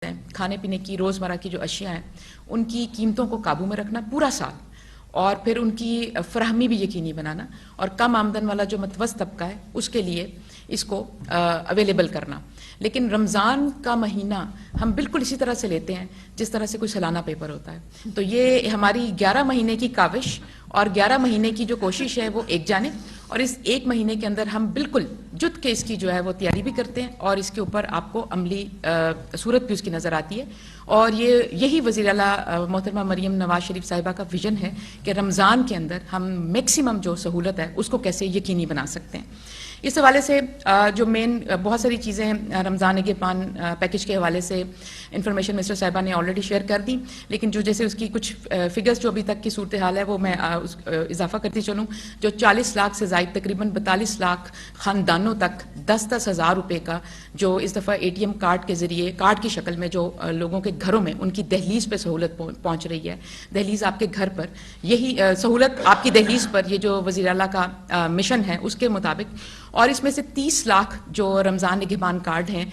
ہیں, کھانے پینے کی روزمرہ کی جو اشیاء ہیں ان کی قیمتوں کو قابو میں رکھنا پورا سال, اور پھر ان کی فراہمی بھی یقینی بنانا, اور کم آمدن والا جو متوسط طبقہ ہے اس کے لیے اس کو اویلیبل کرنا. لیکن رمضان کا مہینہ ہم بالکل اسی طرح سے لیتے ہیں جس طرح سے کوئی سالانہ پیپر ہوتا ہے. تو یہ ہماری 11 مہینے کی کاوش اور 11 مہینے کی جو کوشش ہے وہ ایک جانب, اور اس ایک مہینے کے اندر ہم بالکل جت کے اس کی جو ہے وہ تیاری بھی کرتے ہیں, اور اس کے اوپر آپ کو عملی صورت بھی اس کی نظر آتی ہے. اور یہی وزیر اعلیٰ محترمہ مریم نواز شریف صاحبہ کا ویژن ہے کہ رمضان کے اندر ہم میکسیمم جو سہولت ہے اس کو کیسے یقینی بنا سکتے ہیں. اس حوالے سے جو مین بہت ساری چیزیں ہیں رمضان نگہبان پیکج کے حوالے سے انفارمیشن منسٹر صاحبہ نے آلریڈی شیئر کر دی, لیکن جو جیسے اس کی کچھ فگرز جو ابھی تک کی صورتحال ہے وہ میں اضافہ کرتی چلوں. جو 40 لاکھ سے زائد تقریباً 42 لاکھ خاندانوں تک 10-10 ہزار روپے کا جو اس دفعہ ATM کارڈ کے ذریعے کارڈ کی شکل میں جو لوگوں کے گھروں میں ان کی دہلیز پہ سہولت پہنچ رہی ہے. دہلیز آپ کے گھر پر, یہی سہولت آپ کی دہلیز پر, یہ جو وزیر اعلیٰ کا مشن ہے اس کے مطابق. اور اس میں سے 30 لاکھ جو رمضان نگہبان کارڈ ہیں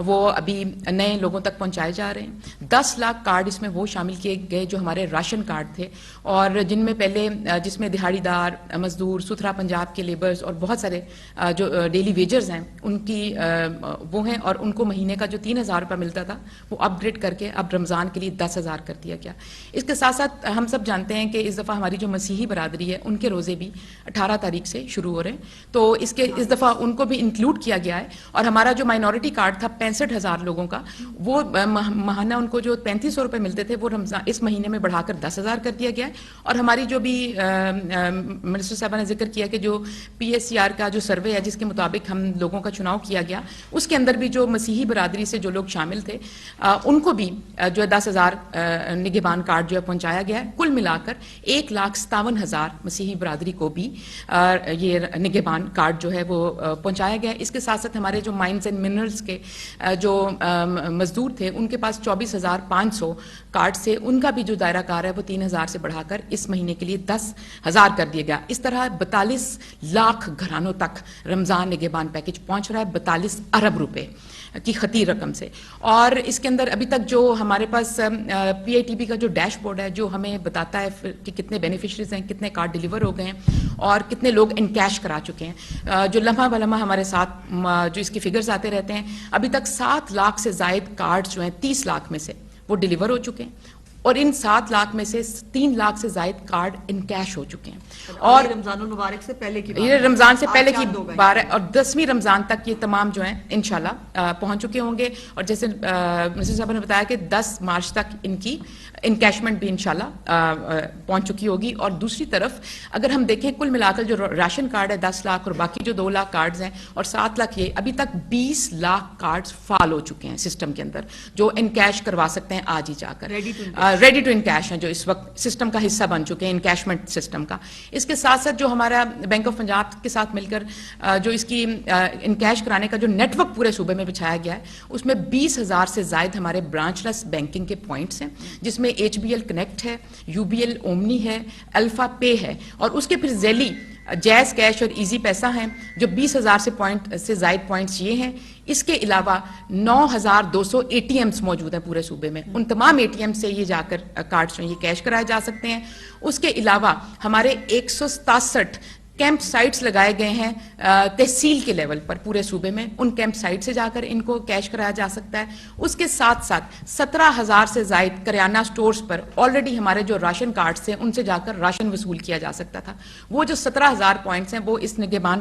وہ ابھی نئے لوگوں تک پہنچائے جا رہے ہیں. 10 لاکھ کارڈ اس میں وہ شامل کیے گئے جو ہمارے راشن کارڈ تھے, اور جن میں پہلے جس میں دہاڑی دار, مزدور, ستھرا پنجاب کے لیبرز اور بہت سارے جو ڈیلی ویجرز ہیں ان کی وہ ہیں, اور ان کو مہینے کا جو 3,000 روپے ملتا تھا وہ اپ گریڈ کر کے اب رمضان کے لیے 10,000 کر دیا گیا. اس کے ساتھ ساتھ ہم سب جانتے ہیں کہ اس دفعہ ہماری جو مسیحی برادری ہے ان کے روزے بھی 18 تاریخ سے شروع ہو رہے ہیں, تو اس دفعہ ان کو بھی انکلوڈ کیا گیا ہے. اور ہمارا جو مائنورٹی کارڈ تھا 65,000 لوگوں کا, وہ ماہانہ ان کو جو 3,500 روپے ملتے تھے وہ رمضان اس مہینے میں بڑھا کر 10,000 کر دیا گیا ہے. اور ہماری جو بھی منسٹر صاحبہ نے ذکر کیا کہ جو PSCR کا جو سروے ہے جس کے مطابق ہم لوگوں کا چناؤ کیا گیا, اس کے اندر بھی جو مسیحی برادری سے جو لوگ شامل تھے ان کو بھی جو 10,000 نگہبان کارڈ جو ہے پہنچایا گیا ہے. کل ملا کر 1,57,000 مسیحی برادری کو بھی یہ نگہبان کارڈ جو ہے وہ پہنچایا گیا ہے. اس کے ساتھ ساتھ ہمارے جو مائنز اینڈ منرلز کے جو مزدور تھے ان کے پاس 24,500 کارڈ سے ان کا بھی جو دائرہ کار ہے وہ 3,000 سے بڑھا کر اس مہینے کے لیے 10,000 کر دیا گیا. اس طرح 42 لاکھ گھرانوں تک رمضان نگہبان پیکج پہنچ رہا ہے 42 ارب روپے کی خطیر رقم سے. اور اس کے اندر ابھی تک جو ہمارے پاس PITB کا جو ڈیش بورڈ ہے جو ہمیں بتاتا ہے کہ کتنے بینیفیشریز ہیں, کتنے کارڈ ڈیلیور ہو گئے ہیں اور کتنے لوگ ان کیش کرا چکے ہیں, جو لمحہ بلمحہ ہمارے ساتھ جو اس کی فگرز آتے رہتے ہیں. ابھی تک 7 لاکھ سے زائد کارڈ جو ہیں 30 لاکھ میں سے وہ ڈیلیور ہو چکے ہیں, اور ان 7 لاکھ میں سے 3 لاکھ سے زائد کارڈ ان کیش ہو چکے ہیں. اور رمضان المبارک سے پہلے کی یہ رمضان سے پہلے کی بار ہے, اور 10ویں رمضان تک یہ تمام جو ہیں انشاءاللہ پہنچ چکے ہوں گے. اور جیسے منسٹر صاحب نے بتایا کہ 10 مارچ تک ان کی انکیشمنٹ بھی انشاءاللہ پہنچ چکی ہوگی. اور دوسری طرف اگر ہم دیکھیں کل ملا کر جو راشن کارڈ ہے 10 لاکھ اور باقی جو 2 لاکھ کارڈز ہیں اور 7 لاکھ, یہ ابھی تک 20 لاکھ کارڈز فعال ہو چکے ہیں سسٹم کے اندر جو انکیش کروا سکتے ہیں آج ہی جا کر, ریڈی ٹو انکیش ہیں جو اس وقت سسٹم کا حصہ بن چکے ہیں انکیشمنٹ سسٹم کا. اس کے ساتھ ساتھ جو ہمارا بینک آف پنجاب کے ساتھ مل کر جو اس کی انکیش کرانے کا جو نیٹ ورک پورے صوبے میں بچھایا گیا ہے اس میں 20,000 سے زائد ہمارے برانچ لیس بینکنگ کے پوائنٹس ہیں, جس میں HBL کنیکٹ ہے, UBL اومنی ہے, الفا پے ہے, اور اس کے پھر ذیلی جیز کیش اور ایزی پیسہ ہیں جو 20,000 سے زائد پوائنٹس یہ ہیں. اس کے علاوہ 9,200 ATMs موجود ہیں پورے صوبے میں, ان تمام ATM سے یہ جا کر کارڈز جو یہ کیش کرائے جا سکتے ہیں. اس کے علاوہ ہمارے 167 کیمپ سائٹس لگائے گئے ہیں تحصیل کے لیول پر پورے صوبے میں, ان کیمپ سائٹ سے جا کر ان کو کیش کرایا جا سکتا ہے. اس کے ساتھ ساتھ 17,000 سے زائد کریانہ سٹورز پر آلریڈی ہمارے جو راشن کارڈز ہیں ان سے جا کر راشن وصول کیا جا سکتا تھا. وہ جو 17,000 پوائنٹس ہیں وہ اس نگہبان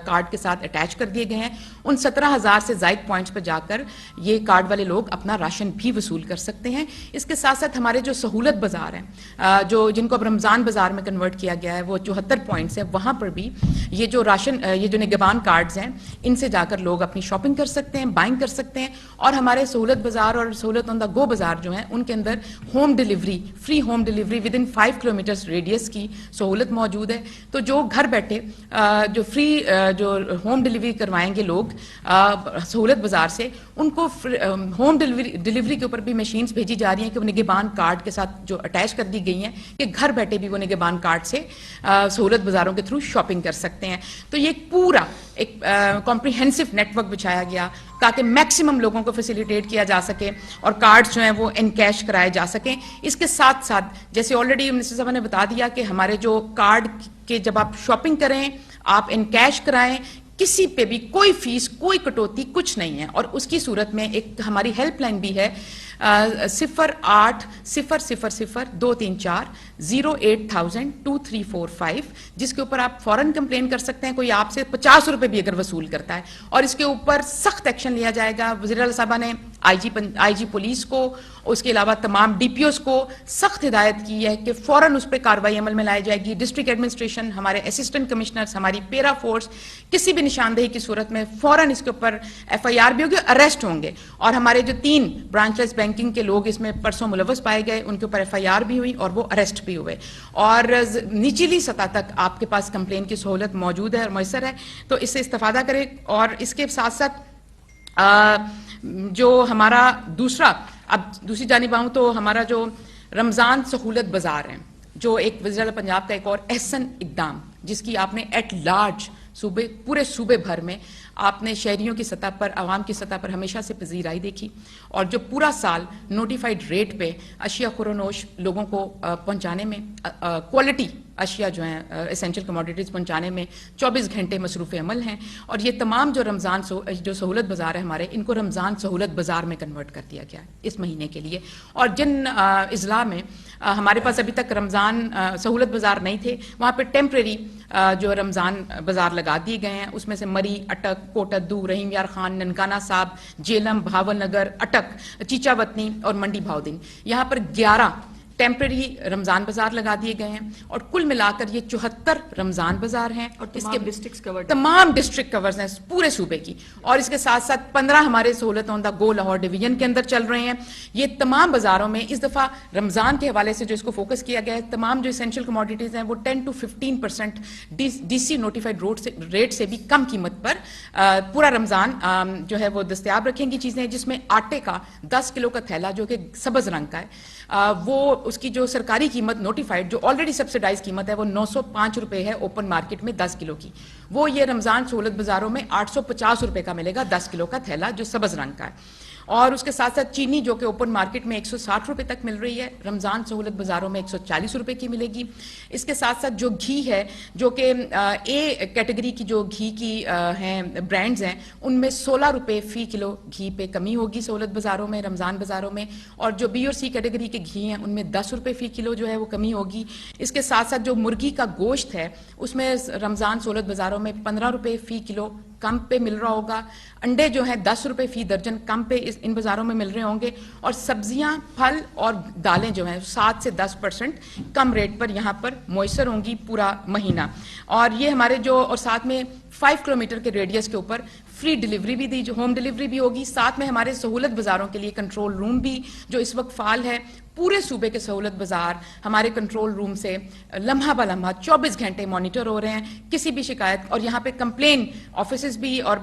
کارڈ کے ساتھ اٹیچ کر دیے گئے ہیں. ان 17,000 سے زائد پوائنٹس پر جا کر یہ کارڈ والے لوگ اپنا راشن بھی وصول کر سکتے ہیں. اس کے ساتھ ساتھ ہمارے جو سہولت بازار ہیں جو جن کو اب رمضان بازار میں کنورٹ کیا گیا ہے وہ 74 پوائنٹس ہیں, وہاں پر بھی یہ جو نگہبان کارڈز ہیں ان سے جا کر لوگ اپنی شاپنگ کر سکتے ہیں, بائنگ کر سکتے ہیں. اور ہمارے سہولت بازار اور سہولت آن دا گو بازار جو ہیں ان کے اندر home delivery, free home delivery within 5 kilometres radius کی سہولت موجود ہے. تو جو گھر بیٹھے جو فری جو ہوم ڈیلیوری کروائیں گے لوگ سہولت بازار سے ان کو ہوم ڈلیوری کے اوپر بھی مشینز بھیجی جا رہی ہیں کہ وہ نگہبان کارڈ کے ساتھ جو اٹیچ کر دی گئی ہیں کہ گھر بیٹھے بھی وہ نگہبان کارڈ سے سہولت بازاروں کے تھرو شاپنگ کر سکتے ہیں. تو یہ پورا ایک کمپریہنسو نیٹ ورک بچھایا گیا تاکہ میکسیمم لوگوں کو فیسیلیٹیٹ کیا جا سکے اور کارڈز جو ہیں وہ ان کیش کرائے جا سکیں. اس کے ساتھ ساتھ جیسے آلریڈی منسٹر صاحب نے بتا دیا کہ ہمارے جو کارڈ کے جب آپ شاپنگ کریں آپ ان کیش کرائیں, کسی پہ بھی کوئی فیس کوئی کٹوتی کچھ نہیں ہے. اور اس کی صورت میں ایک ہماری ہیلپ لائن بھی ہے 08000234-08000-2345 جس کے اوپر آپ فوراً کمپلین کر سکتے ہیں. کوئی آپ سے 50 روپے بھی اگر وصول کرتا ہے اور اس کے اوپر سخت ایکشن لیا جائے گا. وزیر اعلیٰ صاحبہ نے آئی جی پولیس کو اس کے علاوہ تمام ڈی پی اوز کو سخت ہدایت کی ہے کہ فوراً اس پہ کارروائی عمل میں لائی جائے گی. ڈسٹرکٹ ایڈمنسٹریشن, ہمارے اسسٹنٹ کمشنرز, ہماری پیرا فورس کسی بھی نشاندہی کی صورت میں فوراً اس کے اوپر ایف آئی آر بھی ہوگی, اریسٹ ہوں گے. اور ہمارے جو 3 برانچ لیس بینکنگ کے لوگ اس میں پرسوں ملوث پائے گئے ان کے اوپر ایف آئی آر بھی ہوئی اور وہ اریسٹ بھی ہوئے. اور نچلی سطح تک آپ کے پاس کمپلین کی سہولت موجود ہے اور میسر ہے, تو اس سے استفادہ کریں. اور اس کے ساتھ ساتھ جو ہمارا اب دوسری جانب آؤں تو ہمارا جو رمضان سہولت بازار ہیں جو ایک وزیر اعلیٰ پنجاب کا ایک اور احسن اقدام جس کی آپ نے ایٹ لارج پورے صوبے بھر میں آپ نے شہریوں کی سطح پر, عوام کی سطح پر ہمیشہ سے پذیرائی دیکھی. اور جو پورا سال نوٹیفائڈ ریٹ پہ اشیاء خورونوش لوگوں کو پہنچانے میں, کوالٹی اشیاء جو ہیں اسینشل کموڈیٹیز پہنچانے میں 24 گھنٹے مصروف عمل ہیں. اور یہ تمام جو رمضان جو سہولت بازار ہے ہمارے, ان کو رمضان سہولت بازار میں کنورٹ کر دیا گیا ہے اس مہینے کے لیے. اور جن اضلاع میں ہمارے پاس ابھی تک رمضان سہولت بازار نہیں تھے وہاں پہ ٹیمپریری جو رمضان بازار لگا دیے گئے ہیں. اس میں سے مری, اٹک, کوٹدو, رحیم یار خان, ننکانہ صاحب, جیلم, بھاول نگر, اٹک, چیچا وطنی اور منڈی بھاؤدین, یہاں پر 11 ٹیمپرری رمضان بازار لگا دیے گئے ہیں. اور کل ملا کر یہ 74 رمضان بازار ہیں اور تمام ڈسٹرکٹ کورز ہیں پورے صوبے کی. اور اس کے ساتھ ساتھ 15 ہمارے سہولت آن دا گو لاہور ڈویژن کے اندر چل رہے ہیں. یہ تمام بازاروں میں اس دفعہ رمضان کے حوالے سے جو اس کو فوکس کیا گیا ہے, تمام جو اسینشل کموڈیٹیز ہیں وہ 10 to 15% D C notified rate سے بھی کم قیمت پر پورا رمضان جو ہے وہ دستیاب رکھیں گی چیزیں. جس میں آٹے کا 10 کلو کا تھیلا جو کہ سبز رنگ کا ہے, وہ اس کی جو سرکاری قیمت نوٹیفائڈ جو آلریڈی سبسیڈائز قیمت ہے وہ 905 روپے ہے اوپن مارکیٹ میں 10 کلو کی, وہ یہ رمضان سہولت بازاروں میں 850 روپے کا ملے گا 10 کلو کا تھیلا جو سبز رنگ کا ہے. اور اس کے ساتھ ساتھ چینی جو کہ اوپن مارکیٹ میں 160 روپے تک مل رہی ہے, رمضان سہولت بازاروں میں 140 روپے کی ملے گی. اس کے ساتھ ساتھ جو گھی ہے جو کہ اے کیٹیگری کی جو گھی کی ہیں برانڈز ہیں ان میں 16 روپے فی کلو گھی پہ کمی ہوگی سہولت بازاروں میں, رمضان بازاروں میں. اور جو بی اور سی کیٹیگری کے گھی ہیں ان میں 10 روپے فی کلو جو ہے وہ کمی ہوگی. اس کے ساتھ ساتھ جو مرغی کا گوشت ہے اس میں رمضان سہولت بازاروں میں 15 روپے فی کلو کم پہ مل رہا ہوگا. انڈے جو ہیں 10 روپے فی درجن کم پہ ان بازاروں میں مل رہے ہوں گے. اور سبزیاں, پھل اور دالیں جو ہیں 7 سے 10% کم ریٹ پر یہاں پر میسر ہوں گی پورا مہینہ. اور یہ ہمارے جو, اور ساتھ میں 5 کلومیٹر کے ریڈیس کے اوپر فری ڈیلیوری بھی دی, جو ہوم ڈیلیوری بھی ہوگی. ساتھ میں ہمارے سہولت بازاروں کے لیے کنٹرول روم بھی جو اس وقت فعال ہے. پورے صوبے کے سہولت بازار ہمارے کنٹرول روم سے لمحہ بہ لمحہ 24 گھنٹے مانیٹر ہو رہے ہیں. کسی بھی شکایت, اور یہاں پہ کمپلین آفیسز بھی اور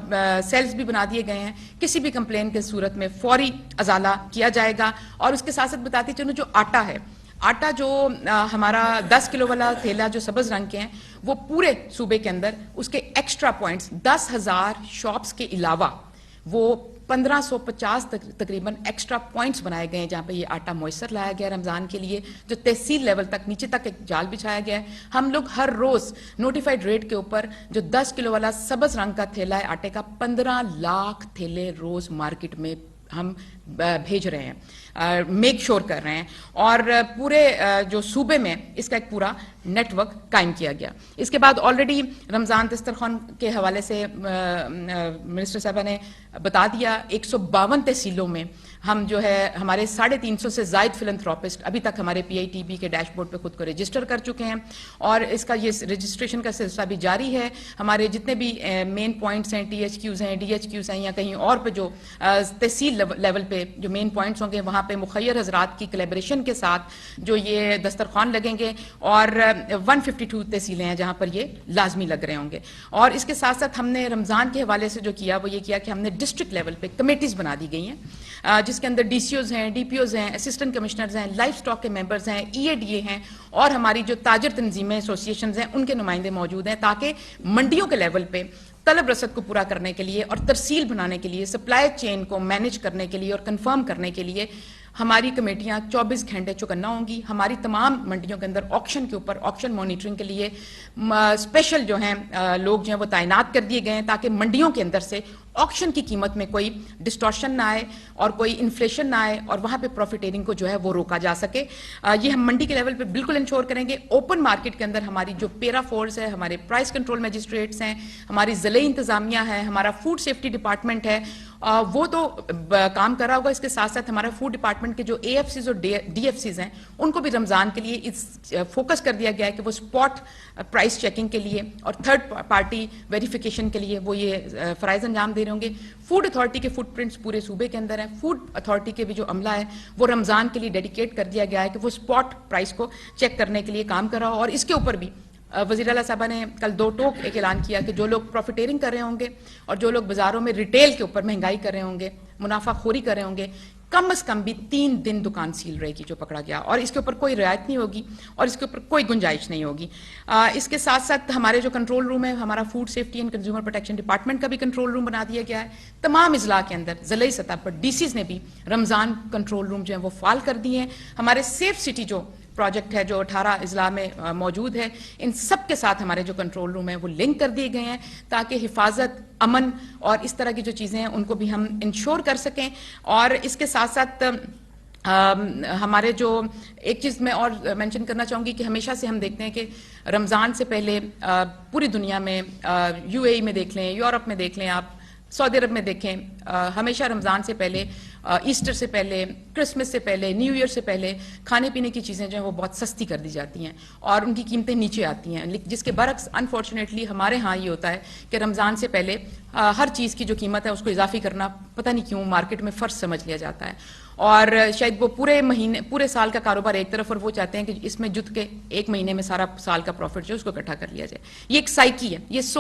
سیلز بھی بنا دیے گئے ہیں, کسی بھی کمپلین کے صورت میں فوری ازالہ کیا جائے گا. اور اس کے ساتھ ساتھ بتاتی چلوں جو آٹا ہے, آٹا جو ہمارا 10 کلو والا تھیلا جو سبز رنگ کے ہیں وہ پورے صوبے کے اندر اس کے ایکسٹرا پوائنٹس 10,000 شاپس کے علاوہ وہ 1550 تقریباً ایکسٹرا پوائنٹس بنائے گئے ہیں جہاں پہ یہ آٹا میسر لایا گیا رمضان کے لیے, جو تحصیل لیول تک نیچے تک ایک جال بچھایا گیا ہے. ہم لوگ ہر روز نوٹیفائڈ ریٹ کے اوپر جو 10 کلو والا سبز رنگ کا تھیلا ہے آٹے کا 15 لاکھ تھیلے روز مارکیٹ میں ہم بھیج رہے ہیں, میک شور کر رہے ہیں. اور پورے جو صوبے میں اس کا ایک پورا نیٹ ورک قائم کیا گیا. اس کے بعد آلریڈی رمضان دسترخوان کے حوالے سے منسٹر صاحبہ نے بتا دیا 152 تحصیلوں میں ہم جو ہے ہمارے 350 سے زائد فلنتھراپسٹ ابھی تک ہمارے پی آئی ٹی بی کے ڈیش بورڈ پہ خود کو رجسٹر کر چکے ہیں اور اس کا یہ رجسٹریشن کا سلسلہ بھی جاری ہے. ہمارے جتنے بھی مین پوائنٹس ہیں, ٹی ایچ کیوز ہیں, ڈی ایچ کیوز ہیں یا کہیں اور پہ جو تحصیل لیول پہ جو مین پوائنٹس ہوں گے وہاں پہ مخیر حضرات کی کلیبریشن کے ساتھ جو یہ دسترخوان لگیں گے اور 152 تحصیلیں ہیں جہاں پر یہ لازمی لگ رہے ہوں گے. اور اس کے ساتھ ساتھ ہم نے رمضان کے حوالے سے جو کیا وہ یہ کیا کہ ہم نے ڈسٹرکٹ لیول پہ کمیٹیز بنا دی گئی ہیں جس کے اندر ڈی سی اوز ہیں, ڈی پی اوز ہیں, اسسٹنٹ کمشنرز ہیں, لائف اسٹاک کے ممبرز ہیں, ای اے ڈی اے ہیں اور ہماری جو تاجر تنظیمیں ایسوسیشنز ہیں ان کے نمائندے موجود ہیں تاکہ منڈیوں کے لیول پہ طلب رسد کو پورا کرنے کے لیے اور ترسیل بنانے کے لیے, سپلائی چین کو مینیج کرنے کے لیے اور کنفرم کرنے کے لیے ہماری کمیٹیاں 24 گھنٹے چوکنا ہوں گی. ہماری تمام منڈیوں کے اندر آکشن کے اوپر آکشن مانیٹرنگ کے لیے اسپیشل جو ہیں لوگ جو ہیں وہ تعینات کر دیے گئے ہیں تاکہ منڈیوں کے اندر سے آکشن کی قیمت میں کوئی ڈسٹورشن نہ آئے اور کوئی انفلیشن نہ آئے اور وہاں پہ پروفیٹیرنگ کو جو ہے وہ روکا جا سکے. یہ ہم منڈی کے لیول پہ بالکل انشور کریں گے. اوپن مارکیٹ کے اندر ہماری جو پیرا فورس ہے, ہمارے پرائس کنٹرول میجسٹریٹس ہیں, ہماری ضلعی انتظامیہ ہے, ہمارا فوڈ سیفٹی ڈپارٹمنٹ ہے, وہ تو کام کر رہا ہوگا. اس کے ساتھ ساتھ ہمارا فوڈ ڈپارٹمنٹ کے جو اے ایف سیز اور ڈی ایف سیز ہیں ان کو بھی رمضان کے لیے فوکس کر دیا گیا ہے کہ وہ اسپاٹ پرائس چیکنگ کے لیے اور تھرڈ پارٹی ویریفیکیشن کے لیے وہ یہ فرائض انجام دے رہے ہوں گے. فوڈ اتھارٹی کے فٹ پرنٹس پورے صوبے کے اندر ہیں. فوڈ اتھارٹی کے بھی جو عملہ ہے وہ رمضان کے لیے ڈیڈیکیٹ کر دیا گیا ہے کہ وہ اسپاٹ پرائس کو چیک کرنے کے لیے کام کر رہا ہو. اور اس کے اوپر بھی وزیر اعلیٰ صاحبہ نے کل 2 ٹوک ایک اعلان کیا کہ جو لوگ پروفیٹیرنگ کر رہے ہوں گے اور جو لوگ بازاروں میں ریٹیل کے اوپر مہنگائی کر رہے ہوں گے, منافع خوری کر رہے ہوں گے, کم از کم بھی 3 دن دکان سیل رہے گی جو پکڑا گیا, اور اس کے اوپر کوئی رعایت نہیں ہوگی اور اس کے اوپر کوئی گنجائش نہیں ہوگی. اس کے ساتھ ساتھ ہمارے جو کنٹرول روم ہے, ہمارا food safety and consumer protection department کا بھی کنٹرول روم بنا دیا گیا ہے. تمام اضلاع کے اندر ضلعی سطح پر ڈی سیز نے بھی رمضان کنٹرول روم جو ہیں وہ فعال کر دیے ہیں. ہمارے سیف سٹی جو پروجیکٹ ہے جو 18 اضلاع میں موجود ہے, ان سب کے ساتھ ہمارے جو کنٹرول روم ہیں وہ لنک کر دیے گئے ہیں تاکہ حفاظت, امن اور اس طرح کی جو چیزیں ہیں ان کو بھی ہم انشور کر سکیں. اور اس کے ساتھ ساتھ ہمارے جو ایک چیز میں اور مینشن کرنا چاہوں گی کہ ہمیشہ سے ہم دیکھتے ہیں کہ رمضان سے پہلے پوری دنیا میں, یو اے ای میں دیکھ لیں, یورپ میں دیکھ لیں, آپ سعودی عرب میں دیکھیں, ہمیشہ رمضان سے پہلے, ایسٹر سے پہلے, کرسمس سے پہلے, نیو ایئر سے پہلے کھانے پینے کی چیزیں جو ہیں وہ بہت سستی کر دی جاتی ہیں اور ان کی قیمتیں نیچے آتی ہیں, جس کے برعکس انفارچونیٹلی ہمارے ہاں یہ ہوتا ہے کہ رمضان سے پہلے ہر چیز کی جو قیمت ہے اس کو اضافی کرنا پتہ نہیں کیوں مارکیٹ میں فرض سمجھ لیا جاتا ہے, اور شاید وہ پورے سال کا کاروبار ایک طرف اور وہ چاہتے ہیں کہ اس میں جت کے ایک مہینے میں سارا سال کا پروفٹ جو ہے اس کو اکٹھا کر لیا جائے. یہ ایک سائیکی ہے, یہ